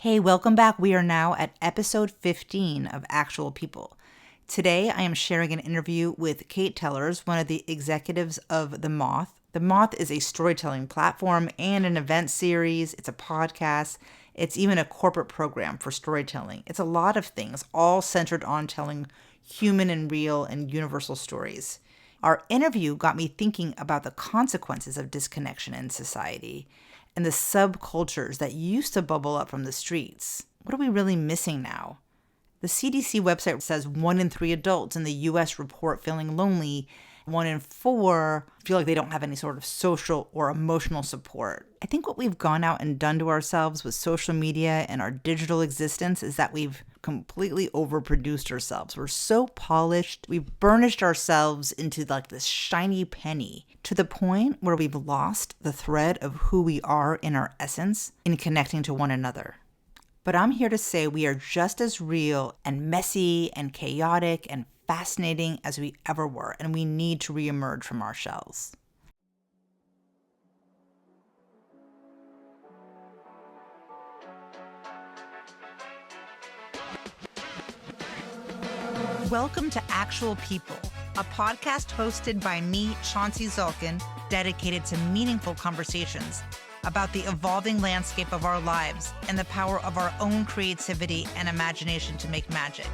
Hey, welcome back. We are now at episode 15 of Actual People. Today, I am sharing an interview with Kate Tellers, one of the executives of The Moth. The Moth is a storytelling platform and an event series. It's a podcast. It's even a corporate program for storytelling. It's a lot of things, all centered on telling human and real and universal stories. Our interview got me thinking about the consequences of disconnection in society and the subcultures that used to bubble up from the streets. What are we really missing now? The CDC website says 1 in 3 adults in the U.S. report feeling lonely. 1 in 4 feel like they don't have any sort of social or emotional support. I think what we've gone out and done to ourselves with social media and our digital existence is that we've completely overproduced ourselves. We're so polished. We've burnished ourselves into like this shiny penny to the point where we've lost the thread of who we are in our essence in connecting to one another. But I'm here to say we are just as real and messy and chaotic and fascinating as we ever were, and we need to reemerge from our shells. Welcome to Actual People, a podcast hosted by me, Chauncey Zalkin, dedicated to meaningful conversations about the evolving landscape of our lives and the power of our own creativity and imagination to make magic.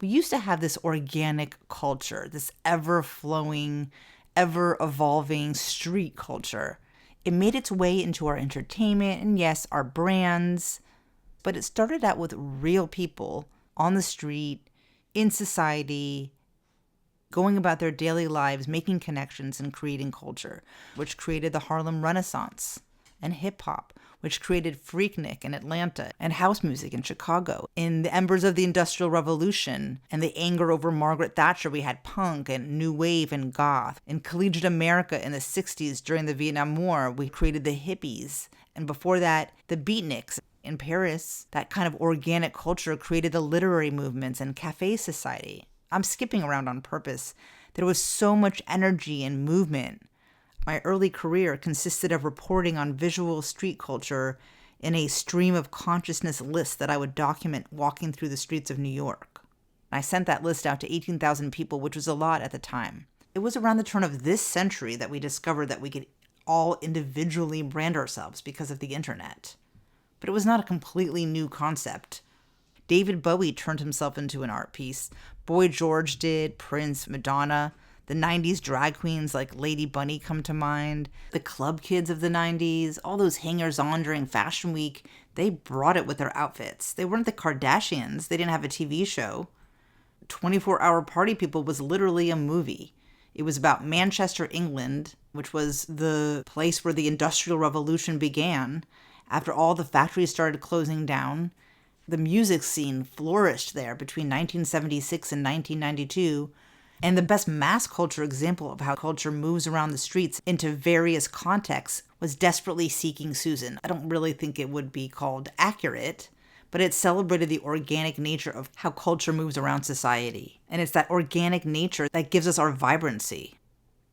We used to have this organic culture, this ever-flowing, ever-evolving street culture. It made its way into our entertainment and, yes, our brands, but it started out with real people on the street, in society, going about their daily lives, making connections and creating culture, which created the Harlem Renaissance, and hip-hop, which created Freaknik in Atlanta and house music in Chicago. In the embers of the Industrial Revolution and the anger over Margaret Thatcher, we had punk and new wave and goth. In collegiate America in the 60s during the Vietnam War, we created the hippies. And before that, the beatniks. In Paris, that kind of organic culture created the literary movements and cafe society. I'm skipping around on purpose. There was so much energy and movement. My early career consisted of reporting on visual street culture in a stream of consciousness list that I would document walking through the streets of New York. I sent that list out to 18,000 people, which was a lot at the time. It was around the turn of this century that we discovered that we could all individually brand ourselves because of the internet. But it was not a completely new concept. David Bowie turned himself into an art piece. Boy George did, Prince, Madonna. The 90s drag queens like Lady Bunny come to mind. The club kids of the 90s, all those hangers-on during Fashion Week, they brought it with their outfits. They weren't the Kardashians. They didn't have a TV show. 24-Hour Party People was literally a movie. It was about Manchester, England, which was the place where the Industrial Revolution began. After all the factories started closing down, the music scene flourished there between 1976 and 1992. And the best mass culture example of how culture moves around the streets into various contexts was Desperately Seeking Susan. I don't really think it would be called accurate, but it celebrated the organic nature of how culture moves around society. And it's that organic nature that gives us our vibrancy.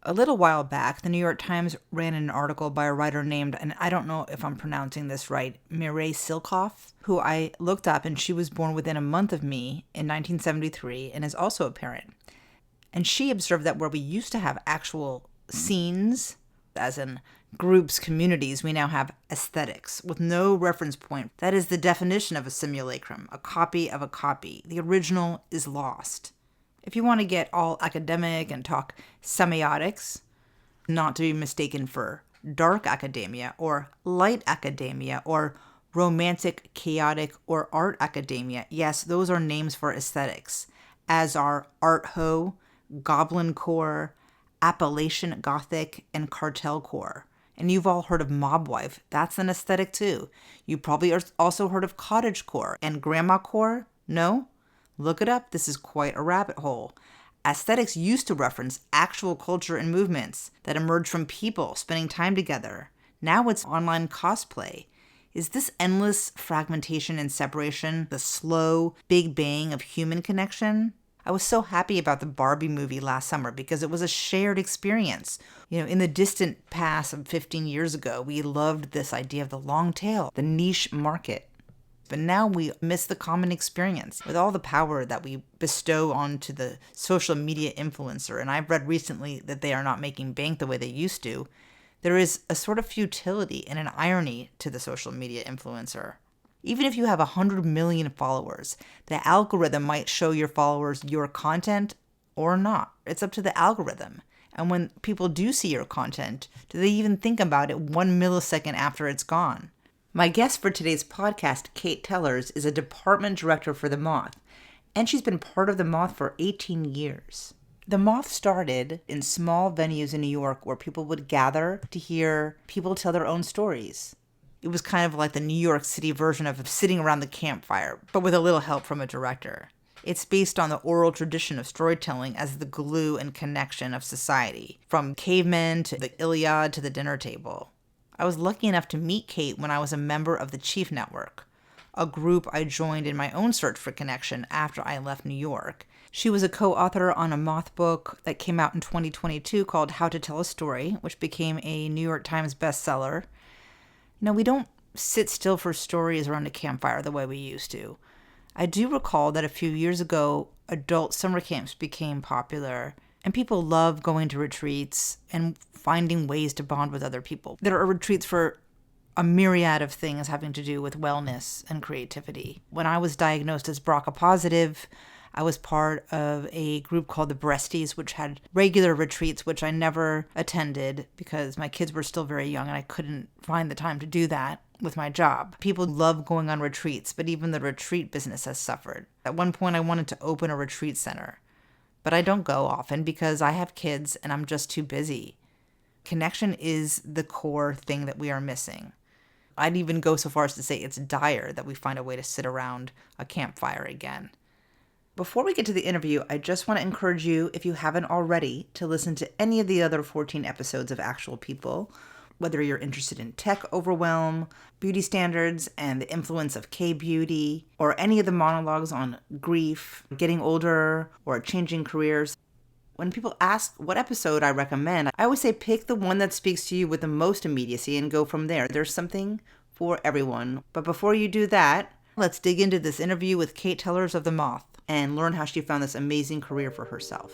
A little while back, the New York Times ran an article by a writer named, and I don't know if I'm pronouncing this right, Mireille Silkoff, who I looked up, and she was born within a month of me in 1973 and is also a parent. And she observed that where we used to have actual scenes, as in groups, communities, we now have aesthetics with no reference point. That is the definition of a simulacrum, a copy of a copy. The original is lost. If you want to get all academic and talk semiotics, not to be mistaken for dark academia or light academia or romantic, chaotic, or art academia, yes, those are names for aesthetics, as are art ho, goblin core, Appalachian Gothic, and cartel core. And you've all heard of mob wife. That's an aesthetic too. You probably also heard of cottagecore and grandma core. No? Look it up. This is quite a rabbit hole. Aesthetics used to reference actual culture and movements that emerged from people spending time together. Now it's online cosplay. Is this endless fragmentation and separation the slow big bang of human connection? I was so happy about the Barbie movie last summer because it was a shared experience. In the distant past of 15 years ago, we loved this idea of the long tail, the niche market. But now we miss the common experience with all the power that we bestow onto the social media influencer. And I've read recently that they are not making bank the way they used to. There is a sort of futility and an irony to the social media influencer. Even if you have 100 million followers, the algorithm might show your followers your content or not. It's up to the algorithm. And when people do see your content, do they even think about it 1 millisecond after it's gone? My guest for today's podcast, Kate Tellers, is a department director for The Moth, and she's been part of The Moth for 18 years. The Moth started in small venues in New York where people would gather to hear people tell their own stories. It was kind of like the New York City version of sitting around the campfire, but with a little help from a director. It's based on the oral tradition of storytelling as the glue and connection of society, from cavemen to the Iliad to the dinner table. I was lucky enough to meet Kate when I was a member of the Chief Network, a group I joined in my own search for connection after I left New York. She was a co-author on a Moth book that came out in 2022 called How to Tell a Story, which became a New York Times bestseller. We don't sit still for stories around a campfire the way we used to. I do recall that a few years ago, adult summer camps became popular, and people love going to retreats and finding ways to bond with other people. There are retreats for a myriad of things having to do with wellness and creativity. When I was diagnosed as BRCA positive, I was part of a group called the Breasties, which had regular retreats, which I never attended because my kids were still very young and I couldn't find the time to do that with my job. People love going on retreats, but even the retreat business has suffered. At one point, I wanted to open a retreat center, but I don't go often because I have kids and I'm just too busy. Connection is the core thing that we are missing. I'd even go so far as to say it's dire that we find a way to sit around a campfire again. Before we get to the interview, I just want to encourage you, if you haven't already, to listen to any of the other 14 episodes of Actual People, whether you're interested in tech overwhelm, beauty standards, and the influence of K-beauty, or any of the monologues on grief, getting older, or changing careers. When people ask what episode I recommend, I always say pick the one that speaks to you with the most immediacy and go from there. There's something for everyone. But before you do that, let's dig into this interview with Kate Tellers of The Moth and learn how she found this amazing career for herself.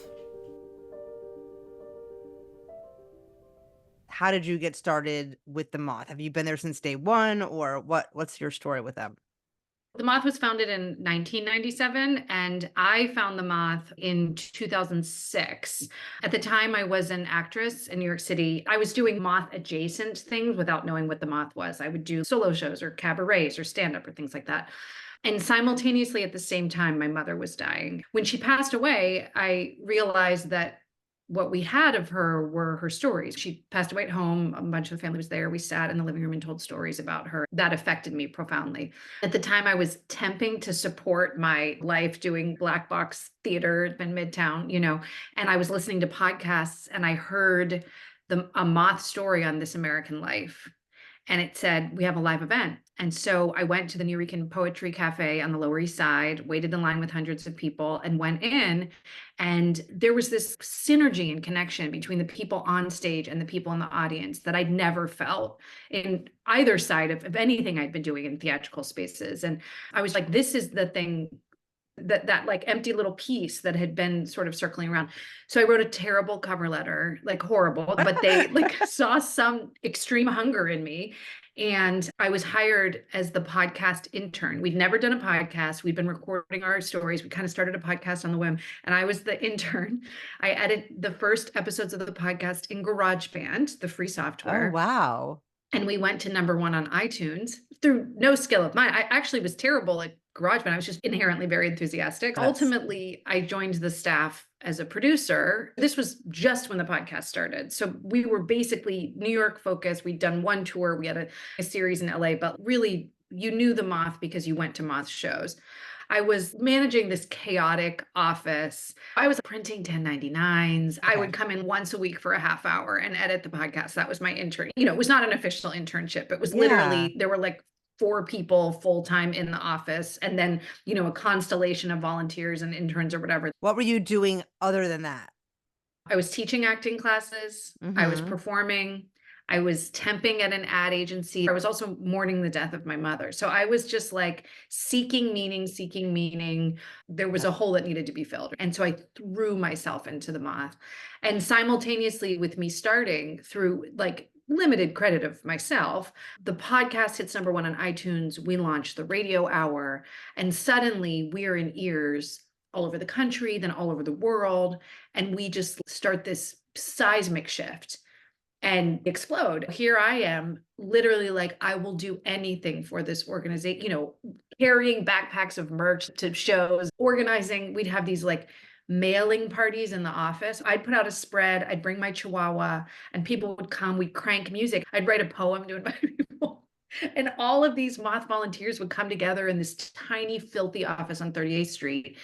How did you get started with The Moth? Have you been there since day one, or what's your story with them? The Moth was founded in 1997, and I found The Moth in 2006. At the time, I was an actress in New York City. I was doing Moth adjacent things without knowing what The Moth was. I would do solo shows or cabarets or stand-up or things like that. And simultaneously, at the same time, my mother was dying. When she passed away, I realized that what we had of her were her stories. She passed away at home. A bunch of the family was there. We sat in the living room and told stories about her. That affected me profoundly. At the time, I was temping to support my life doing black box theater in Midtown, and I was listening to podcasts and I heard a Moth story on This American Life. And it said, we have a live event. And so I went to the Nuyorican Poetry Cafe on the Lower East Side, waited in line with hundreds of people, and went in. And there was this synergy and connection between the people on stage and the people in the audience that I'd never felt in either side of anything I'd been doing in theatrical spaces. And I was like, this is the thing, that like empty little piece that had been sort of circling around. So I wrote a terrible cover letter, like horrible, but they saw some extreme hunger in me. And I was hired as the podcast intern. We'd never done a podcast. We'd been recording our stories. We kind of started a podcast on the whim, and I was the intern. I edited the first episodes of the podcast in GarageBand, the free software. Oh, wow. And we went to number one on iTunes through no skill of mine. I actually was terrible at GarageBand. I was just inherently very enthusiastic. Yes. Ultimately, I joined the staff as a producer. This was just when the podcast started. So we were basically New York focused. We'd done one tour. We had a series in LA, but really you knew the Moth because you went to Moth shows. I was managing this chaotic office. I was printing 1099s. I would come in once a week for a half hour and edit the podcast. That was my intern. It was not an official internship. It was literally, there were like 4 people full-time in the office, and then, a constellation of volunteers and interns or whatever. What were you doing other than that? I was teaching acting classes, I was Mhm. performing, I was temping at an ad agency. I was also mourning the death of my mother. So I was just like seeking meaning, seeking meaning. There was a hole that needed to be filled. And so I threw myself into the moth. And simultaneously with me starting through like limited credit of myself, the podcast hits #1 on iTunes. We launched the radio hour, and suddenly we're in ears all over the country, then all over the world. And we just start this seismic shift and explode. Here I am, literally like, I will do anything for this organization, carrying backpacks of merch to shows, organizing. We'd have these like mailing parties in the office. I'd put out a spread, I'd bring my chihuahua, and people would come. We'd crank music. I'd write a poem to invite people. And all of these moth volunteers would come together in this tiny, filthy office on 38th Street.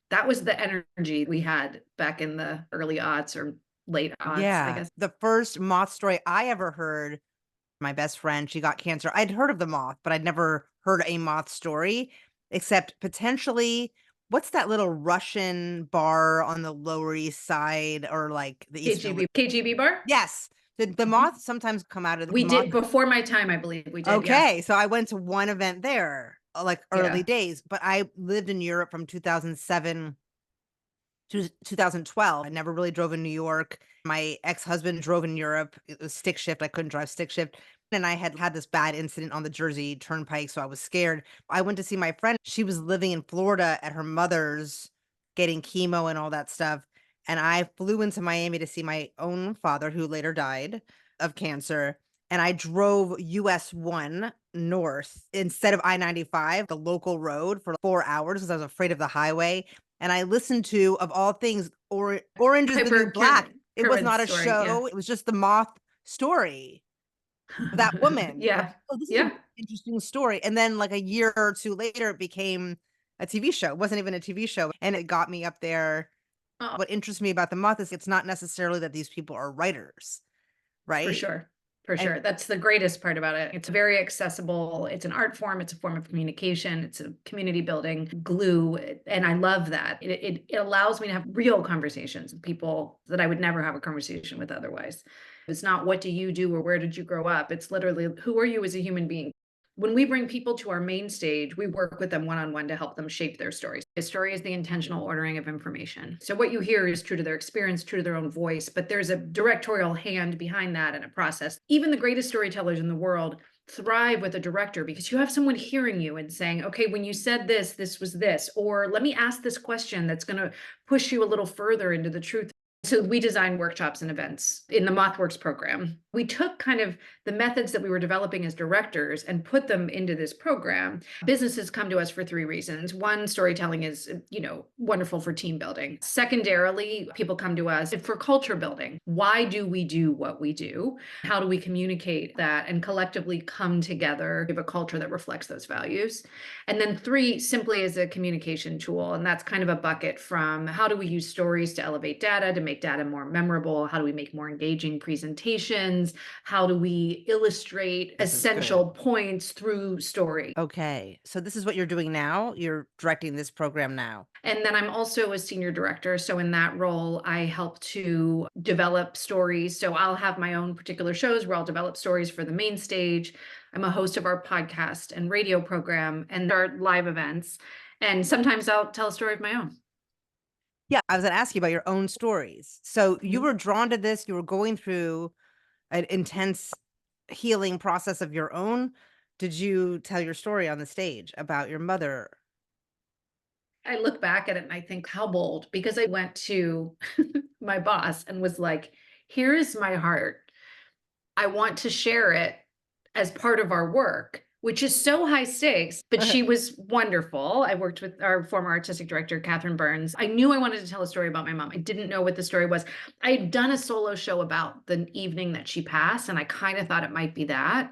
That was the energy we had back in the early aughts or late aughts, I Yeah. guess. The first moth story I ever heard, my best friend, she got cancer. I'd heard of the moth, but I'd never heard a moth story, except potentially, what's that little Russian bar on the Lower East Side or like the East Village? KGB bar? Yes. The Mhm. moths sometimes come out of the We moth. did before my time, I believe we did, yeah. Okay, so I went to one event there, like early Yeah. days, but I lived in Europe from 2007 to 2012. I never really drove in New York. My ex-husband drove in Europe. It was stick shift. I couldn't drive stick shift. And I had had this bad incident on the Jersey Turnpike, so I was scared. I went to see my friend. She was living in Florida at her mother's, getting chemo and all that stuff. And I flew into Miami to see my own father, who later died of cancer. And I drove US 1 north instead of I-95, the local road, for 4 hours because I was afraid of the highway. And I listened to, of all things, Orange is the New Piper Black. It was Kerwin's not a story, yeah. show, it was just the moth story of that woman. Like, Yeah, "Oh, this is an yeah. interesting story." And then, like, a year or 2 later, it became a TV show. It wasn't even a TV show, and it got me up there. Oh, What interests me about the moth is it's not necessarily that these people are writers, for right? sure. For And sure. That's the greatest part about it. It's very accessible. It's an art form. It's a form of communication. It's a community building glue. And I love that. It allows me to have real conversations with people that I would never have a conversation with otherwise. It's not what do you do or where did you grow up? It's literally who are you as a human being? When we bring people to our main stage, we work with them one on one to help them shape their stories. A story is the intentional ordering of information. So, what you hear is true to their experience, true to their own voice, but there's a directorial hand behind that and a process. Even the greatest storytellers in the world thrive with a director because you have someone hearing you and saying, okay, when you said this, this was this, or let me ask this question that's going to push you a little further into the truth. So we design workshops and events in the MothWorks program. We took kind of the methods that we were developing as directors and put them into this program. Businesses come to us for 3 reasons. One, storytelling is, wonderful for team building. Secondarily, people come to us for culture building. Why do we do what we do? How do we communicate that and collectively come together, give a culture that reflects those values? And then 3, simply as a communication tool. And that's kind of a bucket from how do we use stories to elevate data, to make data more memorable? How do we make more engaging presentations? How do we illustrate This is good. essential points through story? Okay, so this is what you're doing now? You're directing this program now? And then I'm also a senior director. So in that role, I help to develop stories. So I'll have my own particular shows where I'll develop stories for the main stage. I'm a host of our podcast and radio program and our live events. And sometimes I'll tell a story of my own. Yeah, I was gonna ask you about your own stories. So you Mhm. were drawn to this, you were going through an intense healing process of your own. Did you tell your story on the stage about your mother? I look back at it and I think, how bold, because I went to my boss and was like, here is my heart. I want to share it as part of our work, which is so high stakes. But she was wonderful. I worked with our former artistic director, Catherine Burns. I knew I wanted to tell a story about my mom. I didn't know what the story was. I had done a solo show about the evening that she passed, and I kind of thought it might be that.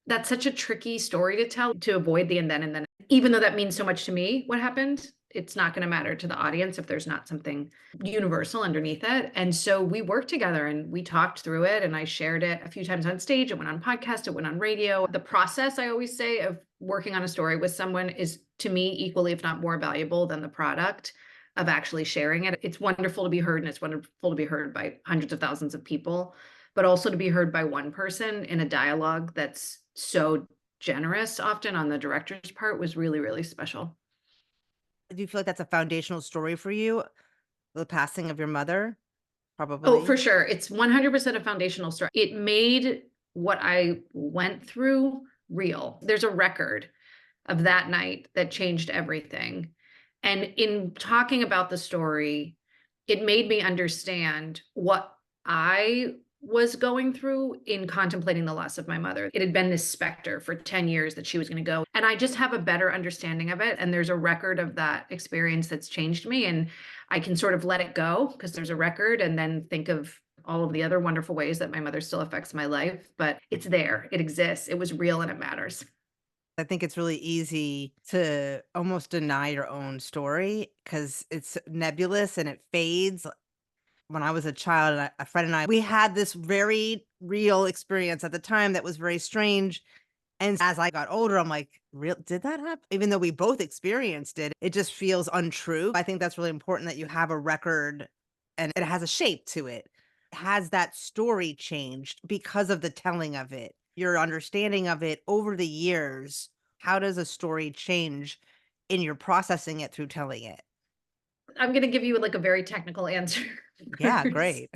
That's such a tricky story to tell to avoid the and then. Even though that means so much to me, what happened, it's not going to matter to the audience if there's not something universal underneath it. And so we worked together and we talked through it, and I shared it a few times on stage. It went on podcast, it went on radio. The process, I always say, of working on a story with someone is, to me, equally, if not more valuable than the product of actually sharing it. It's wonderful to be heard, and it's wonderful to be heard by hundreds of thousands of people, but also to be heard by one person in a dialogue that's so generous often on the director's part was really, really special. Do you feel like that's a foundational story for you? The passing of your mother? Oh, Probably. for sure. It's 100% a foundational story. It made what I went through real. There's a record of that night that changed everything. And in talking about the story, it made me understand what I was going through in contemplating the loss of my mother. It had been this specter for 10 years that she was going to go. And I just have a better understanding of it. And there's a record of that experience that's changed me. And I can sort of let it go because there's a record, and then think of all of the other wonderful ways that my mother still affects my life. But it's there, it exists, it was real, and it matters. I think it's really easy to almost deny your own story because it's nebulous and it fades. When I was a child, and a friend and I, we had this very real experience at the time that was very strange. And as I got older, I'm like, real, did that happen? Even though we both experienced it, it just feels untrue. I think that's really important that you have a record and it has a shape to it. Has that story changed because of the telling of it? Your understanding of it over the years, how does a story change in your processing it through telling it? I'm going to give you like a very technical answer. Yeah, first, great.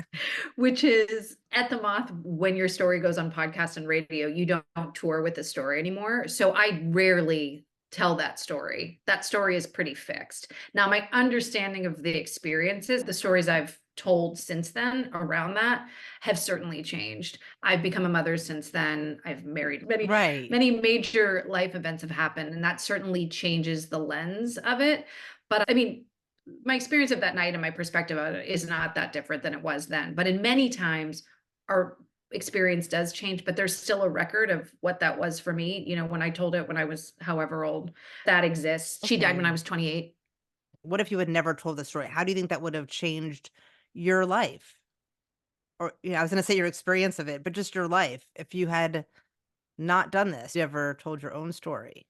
Which is, at the Moth, when your story goes on podcast and radio, you don't tour with the story anymore. So I rarely tell that story. That story is pretty fixed. Now, my understanding of the experiences, the stories I've told since then around that, have certainly changed. I've become a mother since then. I've married. Right. Many major life events have happened, and that certainly changes the lens of it. But I mean, my experience of that night and my perspective of it is not that different than it was then. But in many times, our experience does change, but there's still a record of what that was for me. You know, when I told it when I was however old, that exists. She died when I Okay. was 28. What if you had never told the story? How do you think that would have changed your life? Or, I was going to say your experience of it, but just your life. If you had not done this, you ever told your own story?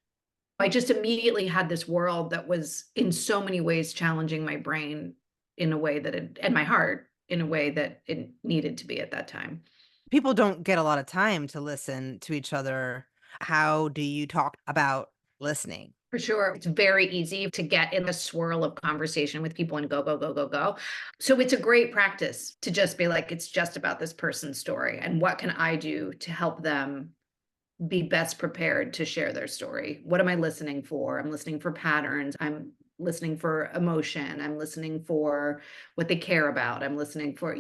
I just immediately had this world that was in so many ways challenging my brain in a way that it, and my heart in a way that it needed to be at that time. People don't get a lot of time to listen to each other. How do you talk about listening? For sure. It's very easy to get in the swirl of conversation with people and go, go, go, go, go. So it's a great practice to just be like, it's just about this person's story. And what can I do to help them be best prepared to share their story? What am I listening for? I'm listening for patterns. I'm listening for emotion. I'm listening for what they care about. I'm listening for,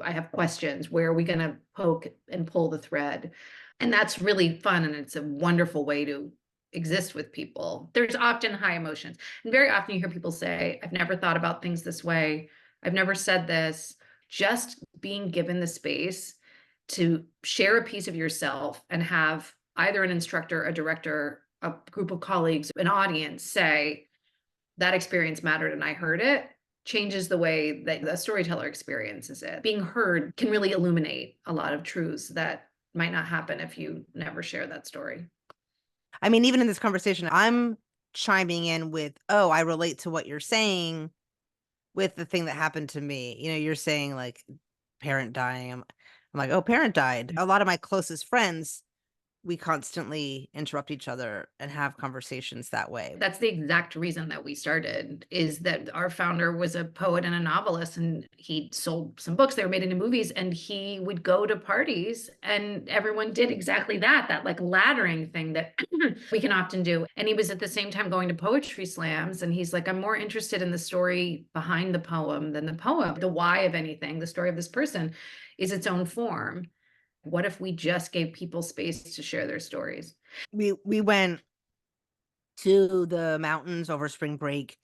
I have questions. Where are we going to poke and pull the thread? And that's really fun. And it's a wonderful way to exist with people. There's often high emotions. And very often you hear people say, I've never thought about things this way. I've never said this. Just being given the space to share a piece of yourself and have either an instructor, a director, a group of colleagues, an audience say, that experience mattered and I heard it, changes the way that the storyteller experiences it. Being heard can really illuminate a lot of truths that might not happen if you never share that story. I mean, even in this conversation, I'm chiming in with, oh, I relate to what you're saying with the thing that happened to me. You're saying like parent dying. I'm like, oh, parent died. A lot of my closest friends, we constantly interrupt each other and have conversations that way. That's the exact reason that we started, is that our founder was a poet and a novelist, and he sold some books. They were made into movies, and he would go to parties and everyone did exactly that like laddering thing that we can often do. And he was at the same time going to poetry slams, and he's like, I'm more interested in the story behind the poem than the poem. The why of anything, the story of this person, is its own form. What if we just gave people space to share their stories? We went to the mountains over spring break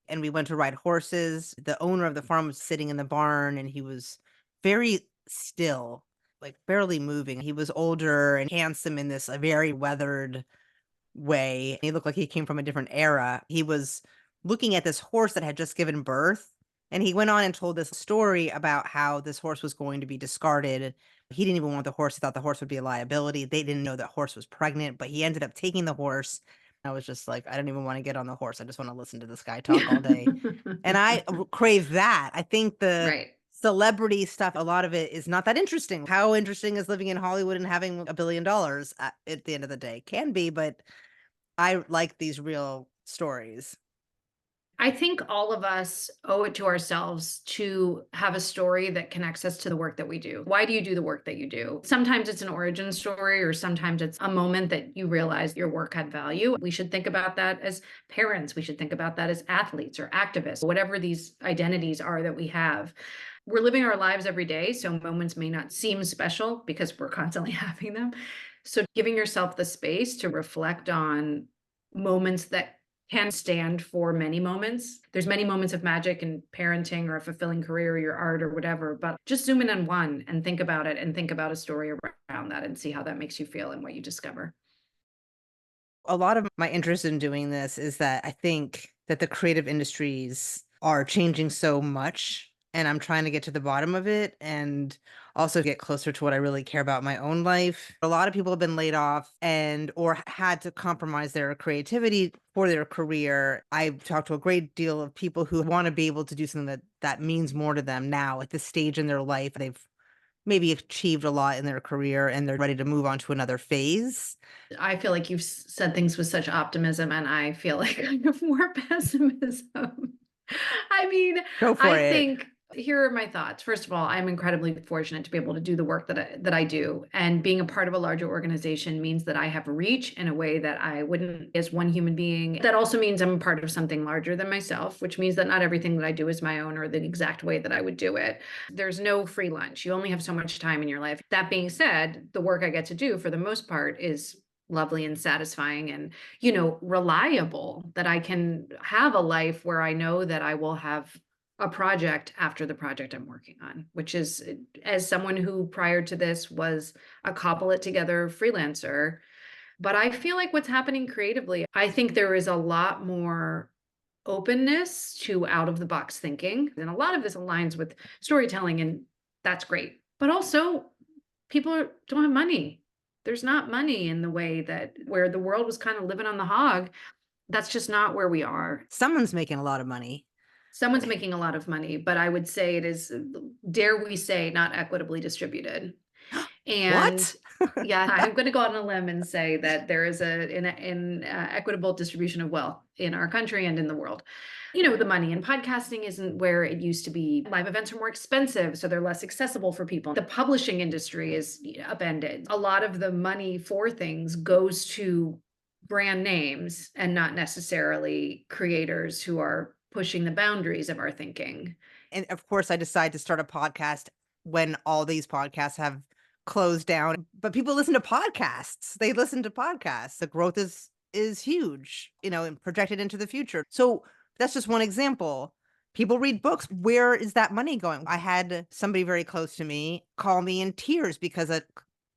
and we went to ride horses. The owner of the farm was sitting in the barn and he was very still, like barely moving. He was older and handsome in this very weathered way. He looked like he came from a different era. He was looking at this horse that had just given birth. And he went on and told this story about how this horse was going to be discarded. He didn't even want the horse. He thought the horse would be a liability. They didn't know that horse was pregnant, but he ended up taking the horse. I was just like, I don't even want to get on the horse. I just want to listen to this guy talk all day. And I crave that. I think the Right. celebrity stuff, a lot of it is not that interesting. How interesting is living in Hollywood and having $1 billion at the end of the day? Can be, but I like these real stories. I think all of us owe it to ourselves to have a story that connects us to the work that we do. Why do you do the work that you do? Sometimes it's an origin story, or sometimes it's a moment that you realize your work had value. We should think about that as parents. We should think about that as athletes or activists, whatever these identities are that we have. We're living our lives every day, so moments may not seem special because we're constantly having them. So giving yourself the space to reflect on moments that can stand for many moments. There's many moments of magic in parenting or a fulfilling career or your art or whatever, but just zoom in on one and think about it and think about a story around that and see how that makes you feel and what you discover. A lot of my interest in doing this is that I think that the creative industries are changing so much, and I'm trying to get to the bottom of it and also get closer to what I really care about in my own life. A lot of people have been laid off and or had to compromise their creativity for their career. I've talked to a great deal of people who want to be able to do something that means more to them now at this stage in their life. They've maybe achieved a lot in their career and they're ready to move on to another phase. I feel like you've said things with such optimism, and I feel like I have more pessimism. I mean, Go for I it. think here are my thoughts. First of all, I'm incredibly fortunate to be able to do the work that I do, and being a part of a larger organization means that I have reach in a way that I wouldn't as one human being. That also means I'm a part of something larger than myself, which means that not everything that I do is my own or the exact way that I would do it. There's no free lunch. You only have so much time in your life. That being said, the work I get to do for the most part is lovely and satisfying and reliable, that I can have a life where I know that I will have a project after the project I'm working on, which is, as someone who prior to this was a cobble it together freelancer. But I feel like what's happening creatively, I think there is a lot more openness to out of the box thinking. And a lot of this aligns with storytelling, and that's great. But also, don't have money. There's not money in the way that where the world was kind of living on the hog. That's just not where we are. Someone's making a lot of money. Someone's making a lot of money, but I would say it is, dare we say, not equitably distributed. And What? yeah, I'm going to go out on a limb and say that there is an equitable distribution of wealth in our country and in the world. The money in podcasting isn't where it used to be. Live events are more expensive, so they're less accessible for people. The publishing industry is upended. A lot of the money for things goes to brand names and not necessarily creators who are pushing the boundaries of our thinking. And of course, I decided to start a podcast when all these podcasts have closed down. But people listen to podcasts. They listen to podcasts. The growth is huge, and projected into the future. So that's just one example. People read books. Where is that money going? I had somebody very close to me call me in tears because a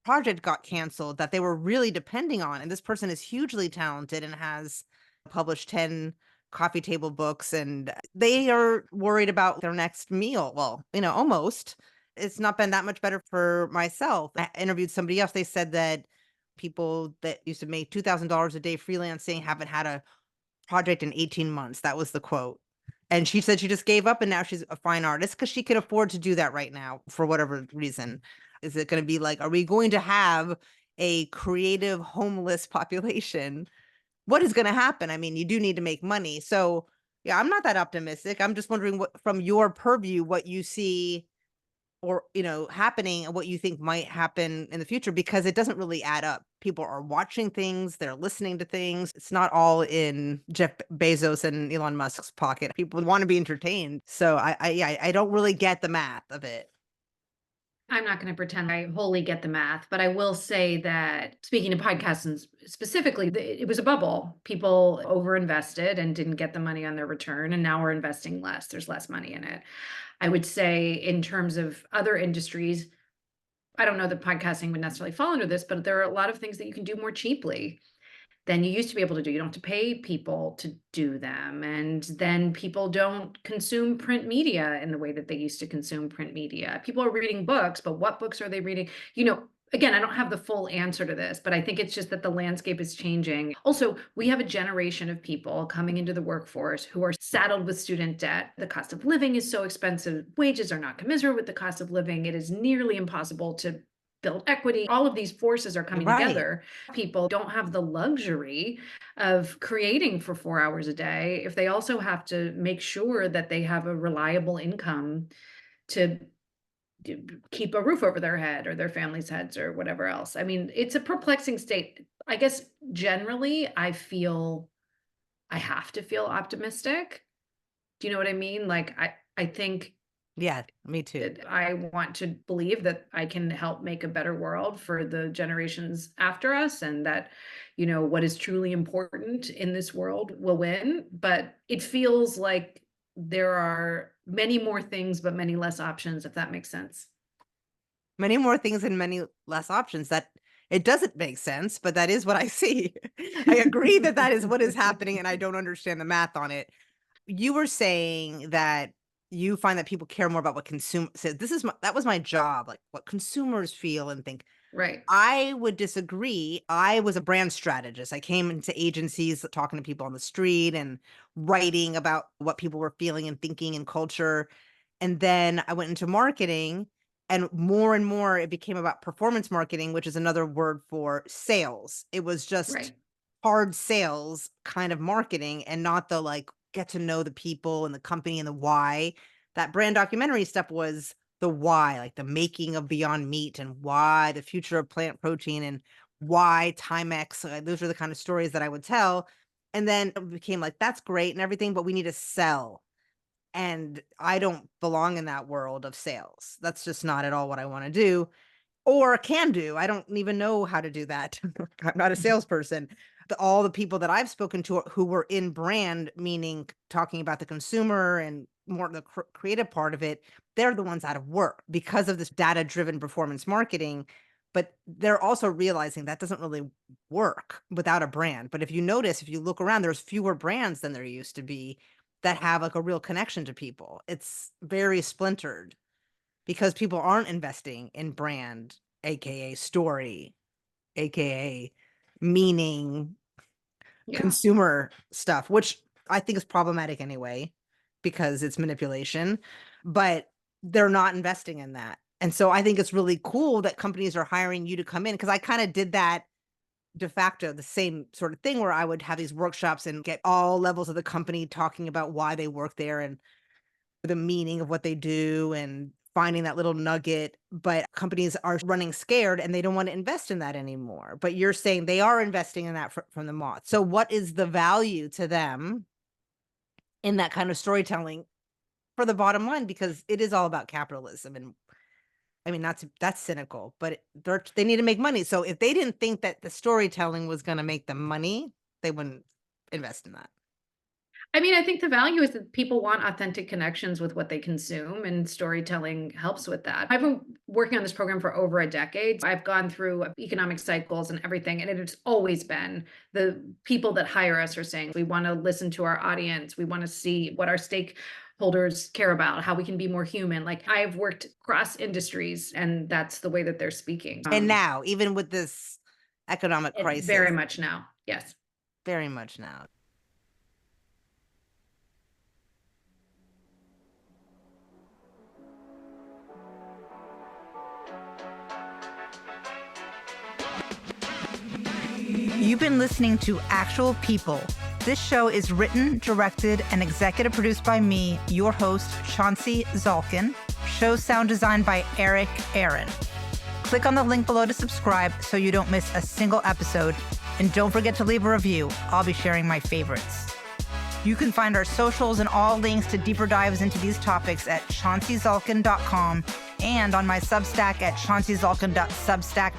project got canceled that they were really depending on. And this person is hugely talented and has published 10 coffee table books, and they are worried about their next meal. Well, almost. It's not been that much better for myself. I interviewed somebody else. They said that people that used to make $2,000 a day freelancing haven't had a project in 18 months. That was the quote. And she said she just gave up and now she's a fine artist because she can afford to do that right now for whatever reason. Is it going to be like, are we going to have a creative homeless population? What is going to happen? I mean, you do need to make money. So yeah, I'm not that optimistic. I'm just wondering what, from your purview, what you see or, happening and what you think might happen in the future, because it doesn't really add up. People are watching things, they're listening to things. It's not all in Jeff Bezos and Elon Musk's pocket. People want to be entertained. So I don't really get the math of it. I'm not going to pretend I wholly get the math, but I will say that speaking to podcasts and specifically, it was a bubble. People overinvested and didn't get the money on their return, and now we're investing less. There's less money in it. I would say in terms of other industries, I don't know that podcasting would necessarily fall under this, but there are a lot of things that you can do more cheaply. than you used to be able to do. You don't have to pay people to do them. And then people don't consume print media in the way that they used to consume print media. People are reading books, but what books are they reading? Again, I don't have the full answer to this, but I think it's just that the landscape is changing. Also, we have a generation of people coming into the workforce who are saddled with student debt. The cost of living is so expensive. Wages are not commensurate with the cost of living. It is nearly impossible to build equity. All of these forces are coming Right. together. People don't have the luxury of creating for 4 hours a day if they also have to make sure that they have a reliable income to keep a roof over their head or their family's heads or whatever else. I mean, it's a perplexing state. I guess generally I have to feel optimistic. Do you know what I mean? Like I think Yeah, me too. I want to believe that I can help make a better world for the generations after us, and that, what is truly important in this world will win. But it feels like there are many more things, but many less options, if that makes sense. Many more things and many less options. That it doesn't make sense, but that is what I see. I agree that that is what is happening, and I don't understand the math on it. You were saying that you find that people care more about what consumer says. That was my job, like what consumers feel and think. Right. I would disagree. I was a brand strategist. I came into agencies talking to people on the street and writing about what people were feeling and thinking and culture. And then I went into marketing, and more it became about performance marketing, which is another word for sales. It was just Right. hard sales kind of marketing, and not the like get to know the people and the company and the why. That brand documentary stuff was the why, like the making of Beyond Meat and why the future of plant protein and why Timex. Those are the kind of stories that I would tell. And then it became like, that's great and everything, but we need to sell. And I don't belong in that world of sales. That's just not at all what I want to do or can do. I don't even know how to do that. I'm not a salesperson. All the people that I've spoken to who were in brand, meaning talking about the consumer and more the creative part of it, they're the ones out of work because of this data-driven performance marketing. But they're also realizing that doesn't really work without a brand. But if you notice, if you look around, there's fewer brands than there used to be that have like a real connection to people. It's very splintered because people aren't investing in brand, aka story, aka meaning, Yeah. consumer stuff, which I think is problematic anyway because it's manipulation, but they're not investing in that. And so I think it's really cool that companies are hiring you to come in, because I kind of did that de facto, the same sort of thing where I would have these workshops and get all levels of the company talking about why they work there and the meaning of what they do and finding that little nugget. But companies are running scared and they don't want to invest in that anymore. But you're saying they are investing in that from the moth. So what is the value to them in that kind of storytelling for the bottom line? Because it is all about capitalism. And I mean, that's cynical, but they need to make money. So if they didn't think that the storytelling was going to make them money, they wouldn't invest in that. I mean, I think the value is that people want authentic connections with what they consume, and storytelling helps with that. I've been working on this program for over a decade. I've gone through economic cycles and everything, and it's always been the people that hire us are saying, we want to listen to our audience. We want to see what our stakeholders care about, how we can be more human. Like, I've worked across industries, and that's the way that they're speaking. And now, even with this economic crisis. Very much now. Yes. Very much now. You've been listening to Actual People. This show is written, directed, and executive produced by me, your host, Chauncey Zalkin. Show sound designed by Eric Aaron. Click on the link below to subscribe so you don't miss a single episode. And don't forget to leave a review. I'll be sharing my favorites. You can find our socials and all links to deeper dives into these topics at chaunceyzalkin.com and on my Substack at chaunceyzalkin.substack.com.